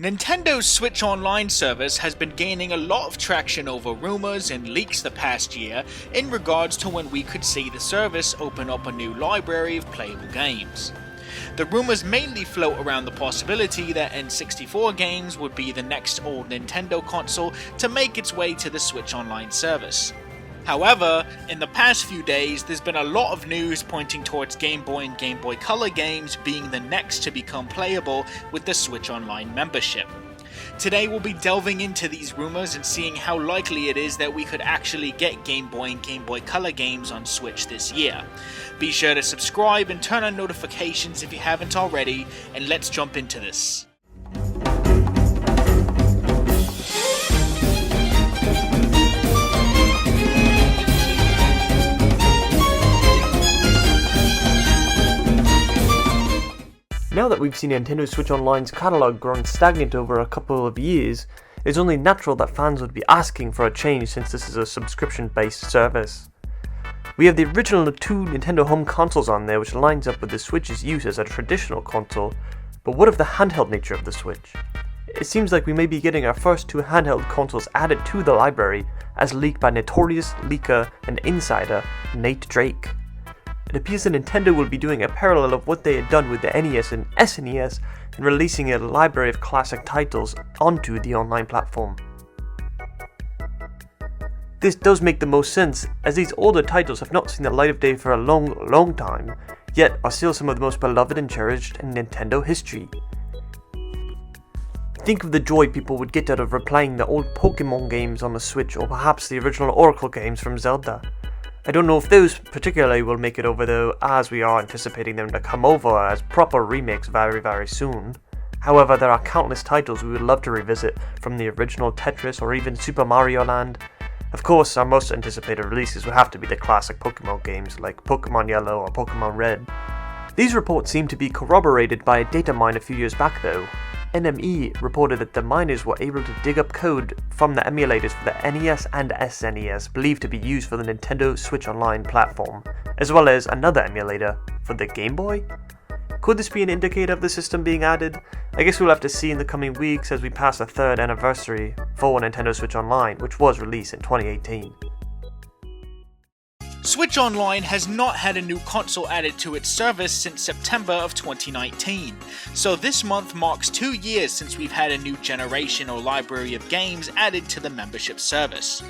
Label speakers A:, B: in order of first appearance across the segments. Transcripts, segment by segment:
A: Nintendo's Switch Online service has been gaining a lot of traction over rumors and leaks the past year in regards to when we could see the service open up a new library of playable games. The rumors mainly float around the possibility that N64 games would be the next old Nintendo console to make its way to the Switch Online service. However, in the past few days, there's been a lot of news pointing towards Game Boy and Game Boy Color games being the next to become playable with the Switch Online membership. Today we'll be delving into these rumors and seeing how likely it is that we could actually get Game Boy and Game Boy Color games on Switch this year. Be sure to subscribe and turn on notifications if you haven't already, and let's jump into this.
B: Now that we've seen Nintendo Switch Online's catalogue growing stagnant over a couple of years, it's only natural that fans would be asking for a change since this is a subscription-based service. We have the original two Nintendo home consoles on there, which lines up with the Switch's use as a traditional console, but what of the handheld nature of the Switch? It seems like we may be getting our first two handheld consoles added to the library, as leaked by notorious leaker and insider Nate Drake. It appears that Nintendo will be doing a parallel of what they had done with the NES and SNES and releasing a library of classic titles onto the online platform. This does make the most sense, as these older titles have not seen the light of day for a long time, yet are still some of the most beloved and cherished in Nintendo history. Think of the joy people would get out of replaying the old Pokemon games on the Switch, or perhaps the original Oracle games from Zelda. I don't know if those particularly will make it over though, as we are anticipating them to come over as proper remakes very soon. However, there are countless titles we would love to revisit, from the original Tetris or even Super Mario Land. Of course, our most anticipated releases would have to be the classic Pokemon games like Pokemon Yellow or Pokemon Red. These reports seem to be corroborated by a data mine a few years back though. NME reported that the miners were able to dig up code from the emulators for the NES and SNES believed to be used for the Nintendo Switch Online platform, as well as another emulator for the Game Boy? Could this be an indicator of the system being added? I guess we'll have to see in the coming weeks as we pass the third anniversary for Nintendo Switch Online, which was released in 2018.
A: Switch Online has not had a new console added to its service since September of 2019, so this month marks 2 years since we've had a new generation or library of games added to the membership service.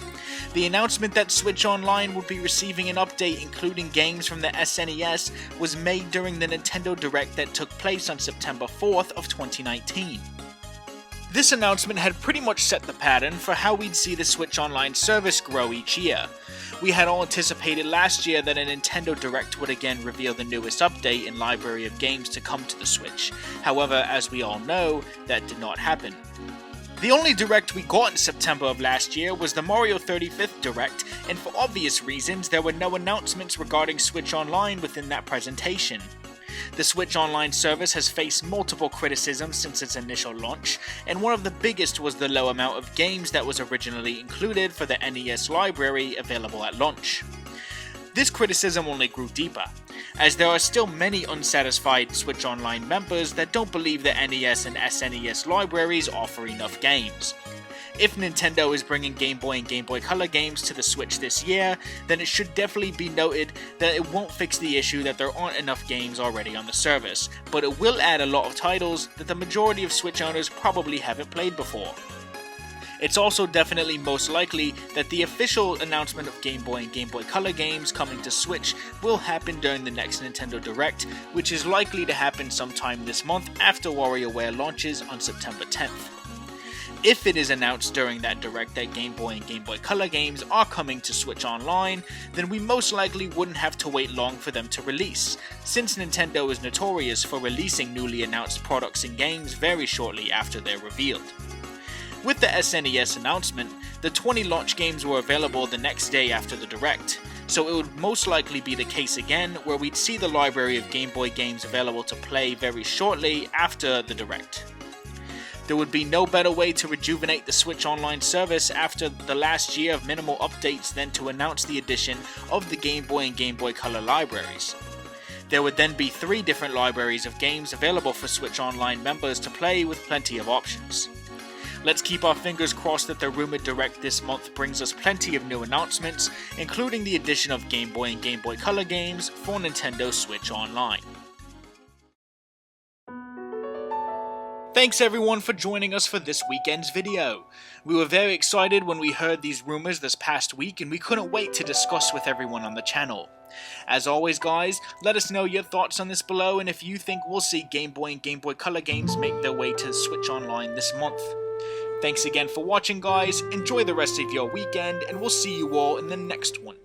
A: The announcement that Switch Online would be receiving an update including games from the SNES was made during the Nintendo Direct that took place on September 4th of 2019. This announcement had pretty much set the pattern for how we'd see the Switch Online service grow each year. We had all anticipated last year that a Nintendo Direct would again reveal the newest update and library of games to come to the Switch. However, as we all know, that did not happen. The only Direct we got in September of last year was the Mario 35th Direct, and for obvious reasons there were no announcements regarding Switch Online within that presentation. The Switch Online service has faced multiple criticisms since its initial launch, and one of the biggest was the low amount of games that was originally included for the NES library available at launch. This criticism only grew deeper, as there are still many unsatisfied Switch Online members that don't believe the NES and SNES libraries offer enough games. If Nintendo is bringing Game Boy and Game Boy Color games to the Switch this year, then it should definitely be noted that it won't fix the issue that there aren't enough games already on the service, but it will add a lot of titles that the majority of Switch owners probably haven't played before. It's also definitely most likely that the official announcement of Game Boy and Game Boy Color games coming to Switch will happen during the next Nintendo Direct, which is likely to happen sometime this month after WarioWare launches on September 10th. If it is announced during that Direct that Game Boy and Game Boy Color games are coming to Switch Online, then we most likely wouldn't have to wait long for them to release, since Nintendo is notorious for releasing newly announced products and games very shortly after they're revealed. With the SNES announcement, the 20 launch games were available the next day after the Direct, so it would most likely be the case again where we'd see the library of Game Boy games available to play very shortly after the Direct. There would be no better way to rejuvenate the Switch Online service after the last year of minimal updates than to announce the addition of the Game Boy and Game Boy Color libraries. There would then be 3 different libraries of games available for Switch Online members to play with plenty of options. Let's keep our fingers crossed that the rumored Direct this month brings us plenty of new announcements, including the addition of Game Boy and Game Boy Color games for Nintendo Switch Online. Thanks everyone for joining us for this weekend's video. We were very excited when we heard these rumors this past week, and we couldn't wait to discuss with everyone on the channel. As always guys, let us know your thoughts on this below, and if you think we'll see Game Boy and Game Boy Color games make their way to Switch Online this month. Thanks again for watching guys, enjoy the rest of your weekend, and we'll see you all in the next one.